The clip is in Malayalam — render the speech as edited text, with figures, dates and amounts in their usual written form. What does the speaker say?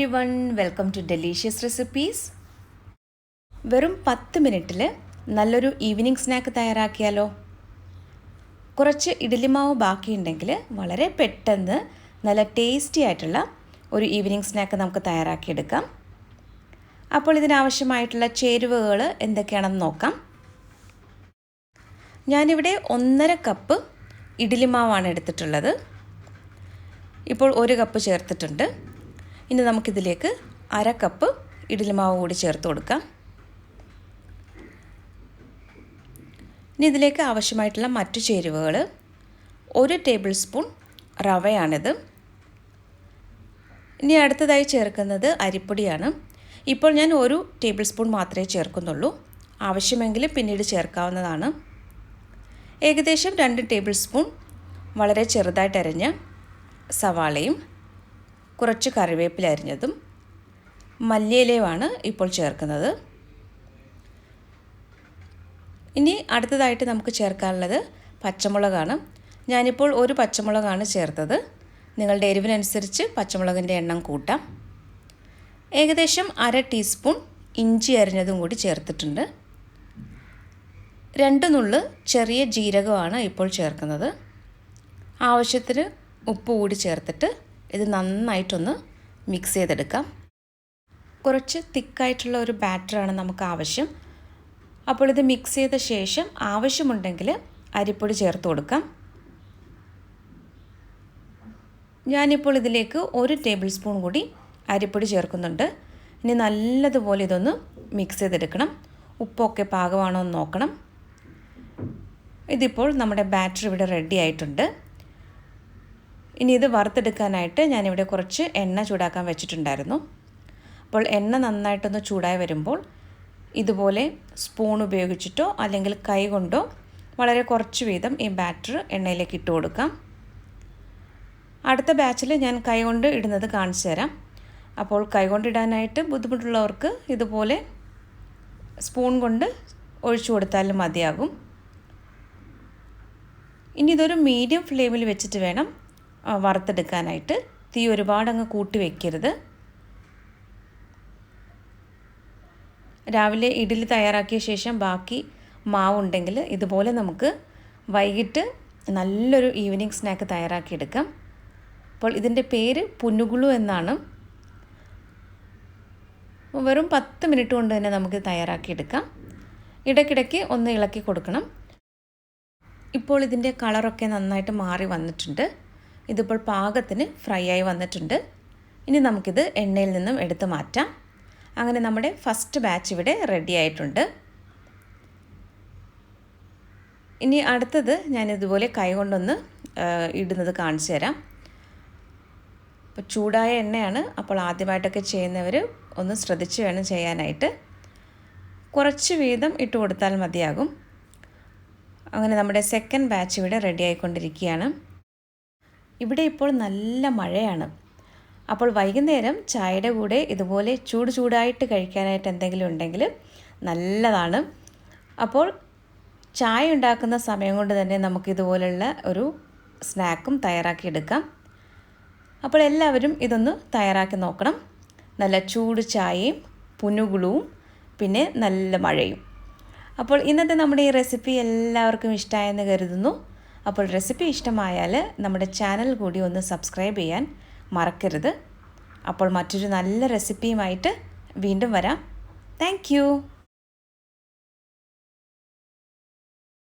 everyone, welcome to Delicious Recipes. വെറും 10 മിനിറ്റിൽ നല്ലൊരു ഈവനിംഗ് സ്നാക്ക് തയ്യാറാക്കിയാലോ? കുറച്ച് ഇഡ്ഡലിമാവ് ബാക്കിയുണ്ടെങ്കിൽ വളരെ പെട്ടെന്ന് നല്ല ടേസ്റ്റി ആയിട്ടുള്ള ഒരു ഈവനിംഗ് സ്നാക്ക് നമുക്ക് തയ്യാറാക്കിയെടുക്കാം. അപ്പോൾ ഇതിനാവശ്യമായിട്ടുള്ള ചേരുവകൾ എന്തൊക്കെയാണെന്ന് നോക്കാം. ഞാനിവിടെ 1.5 കപ്പ് ഇഡ്ഡലിമാവാണ് എടുത്തിട്ടുള്ളത്. ഇപ്പോൾ 1 കപ്പ് ചേർത്തിട്ടുണ്ട്. ഇനി നമുക്കിതിലേക്ക് 1/2 കപ്പ് ഇഡ്ഡലിമാവ് കൂടി ചേർത്ത് കൊടുക്കാം. ഇനി ഇതിലേക്ക് ആവശ്യമായിട്ടുള്ള മറ്റു ചേരുവകൾ 1 ടേബിൾ സ്പൂൺ റവയാണിത്. ഇനി അടുത്തതായി ചേർക്കുന്നത് അരിപ്പൊടിയാണ്. ഇപ്പോൾ ഞാൻ 1 ടേബിൾ സ്പൂൺ മാത്രമേ ചേർക്കുന്നുള്ളൂ. ആവശ്യമെങ്കിൽ പിന്നീട് ചേർക്കാവുന്നതാണ്. ഏകദേശം 2 ടേബിൾ സ്പൂൺ വളരെ ചെറുതായിട്ട് അരിഞ്ഞ സവാളയും കുറച്ച് കറിവേപ്പില അരിഞ്ഞതും മല്ലിയിലയുമാണ് ഇപ്പോൾ ചേർക്കുന്നത്. ഇനി അടുത്തതായിട്ട് നമുക്ക് ചേർക്കാനുള്ളത് പച്ചമുളകാണ്. ഞാനിപ്പോൾ 1 പച്ചമുളകാണ് ചേർത്തത്. നിങ്ങളുടെ എരിവിനനുസരിച്ച് പച്ചമുളകിൻ്റെ എണ്ണം കൂട്ടാം. ഏകദേശം 1/2 ടീസ്പൂൺ ഇഞ്ചി അരിഞ്ഞതും കൂടി ചേർത്തിട്ടുണ്ട്. 2 നുള്ള് ചെറിയ ജീരകമാണ് ഇപ്പോൾ ചേർക്കുന്നത്. ആവശ്യത്തിന് ഉപ്പ് കൂടി ചേർത്തിട്ട് ഇത് നന്നായിട്ടൊന്ന് മിക്സ് ചെയ്തെടുക്കാം. കുറച്ച് തിക്കായിട്ടുള്ള ഒരു ബാറ്ററാണ് നമുക്ക് ആവശ്യം. അപ്പോൾ ഇത് മിക്സ് ചെയ്ത ശേഷം ആവശ്യമുണ്ടെങ്കിൽ അരിപ്പൊടി ചേർത്ത് കൊടുക്കാം. ഞാനിപ്പോൾ ഇതിലേക്ക് 1 ടേബിൾ സ്പൂൺ കൂടി അരിപ്പൊടി ചേർക്കുന്നുണ്ട്. ഇനി നല്ലതുപോലെ ഇതൊന്ന് മിക്സ് ചെയ്തെടുക്കണം. ഉപ്പൊക്കെ പാകമാണോ എന്ന് നോക്കണം. ഇതിപ്പോൾ നമ്മുടെ ബാറ്റർ ഇവിടെ റെഡി ആയിട്ടുണ്ട്. ഇനി ഇത് വറുത്തെടുക്കാനായിട്ട് ഞാനിവിടെ കുറച്ച് എണ്ണ ചൂടാക്കാൻ വെച്ചിട്ടുണ്ടായിരുന്നു. അപ്പോൾ എണ്ണ നന്നായിട്ടൊന്ന് ചൂടായി വരുമ്പോൾ ഇതുപോലെ സ്പൂൺ ഉപയോഗിച്ചിട്ടോ അല്ലെങ്കിൽ കൈ കൊണ്ടോ വളരെ കുറച്ച് വീതം ഈ ബാറ്റർ എണ്ണയിലേക്ക് ഇട്ട് കൊടുക്കാം. അടുത്ത ബാച്ചിൽ ഞാൻ കൈ കൊണ്ട് ഇടുന്നത് കാണിച്ചു തരാം. അപ്പോൾ കൈ കൊണ്ടിടാനായിട്ട് ബുദ്ധിമുട്ടുള്ളവർക്ക് ഇതുപോലെ സ്പൂൺ കൊണ്ട് ഒഴിച്ചു കൊടുത്താലും മതിയാകും. ഇനി ഇതൊരു മീഡിയം ഫ്ലെയിമിൽ വെച്ചിട്ട് വേണം വറുത്തെടുക്കാനായിട്ട്. തീ ഒരുപാടങ്ങ് കൂട്ടി വയ്ക്കരുത്. രാവിലെ ഇഡ്ഡലി തയ്യാറാക്കിയ ശേഷം ബാക്കി മാവുണ്ടെങ്കിൽ ഇതുപോലെ നമുക്ക് വൈകിട്ട് നല്ലൊരു ഈവനിങ് സ്നാക്ക് തയ്യാറാക്കിയെടുക്കാം. അപ്പോൾ ഇതിൻ്റെ പേര് പുനുഗുളു എന്നാണ്. വെറും 10 മിനിറ്റ് കൊണ്ട് തന്നെ നമുക്ക് തയ്യാറാക്കിയെടുക്കാം. ഇടയ്ക്കിടയ്ക്ക് ഒന്ന് ഇളക്കി കൊടുക്കണം. ഇപ്പോൾ ഇതിൻ്റെ കളറൊക്കെ നന്നായിട്ട് മാറി വന്നിട്ടുണ്ട്. ഇതിപ്പോൾ പാകത്തിന് ഫ്രൈ ആയി വന്നിട്ടുണ്ട്. ഇനി നമുക്കിത് എണ്ണയിൽ നിന്നും എടുത്ത് മാറ്റാം. അങ്ങനെ നമ്മുടെ ഫസ്റ്റ് ബാച്ച് ഇവിടെ റെഡി ആയിട്ടുണ്ട്. ഇനി അടുത്തത് ഞാനിതുപോലെ കൈ കൊണ്ടൊന്ന് ഇടുന്നത് കാണിച്ചു തരാം. അപ്പോൾ ചൂടായ എണ്ണയാണ്. അപ്പോൾ ആദ്യമായിട്ടൊക്കെ ചെയ്യുന്നവർ ഒന്ന് ശ്രദ്ധിച്ച് വേണം ചെയ്യാനായിട്ട്. കുറച്ച് വീതം ഇട്ട് കൊടുത്താൽ മതിയാകും. അങ്ങനെ നമ്മുടെ സെക്കൻഡ് ബാച്ച് ഇവിടെ റെഡി ആയിക്കൊണ്ടിരിക്കുകയാണ്. ഇവിടെ ഇപ്പോൾ നല്ല മഴയാണ്. അപ്പോൾ വൈകുന്നേരം ചായയുടെ കൂടെ ഇതുപോലെ ചൂടായിട്ട് കഴിക്കാനായിട്ട് എന്തെങ്കിലും ഉണ്ടെങ്കിൽ നല്ലതാണ്. അപ്പോൾ ചായ ഉണ്ടാക്കുന്ന സമയം കൊണ്ട് തന്നെ നമുക്കിതുപോലുള്ള ഒരു സ്നാക്കും തയ്യാറാക്കിയെടുക്കാം. അപ്പോൾ എല്ലാവരും ഇതൊന്ന് തയ്യാറാക്കി നോക്കണം. നല്ല ചൂട് ചായയും പുനുഗുളുവും പിന്നെ നല്ല മഴയും. അപ്പോൾ ഇന്നത്തെ നമ്മുടെ ഈ റെസിപ്പി എല്ലാവർക്കും ഇഷ്ടമായെന്ന് കരുതുന്നു. അപ്പോൾ റെസിപ്പി ഇഷ്ടമായാൽ നമ്മുടെ ചാനൽ കൂടി ഒന്ന് സബ്സ്ക്രൈബ് ചെയ്യാൻ മറക്കരുത്. അപ്പോൾ മറ്റൊരു നല്ല റെസിപ്പിയുമായിട്ട് വീണ്ടും വരാം. താങ്ക്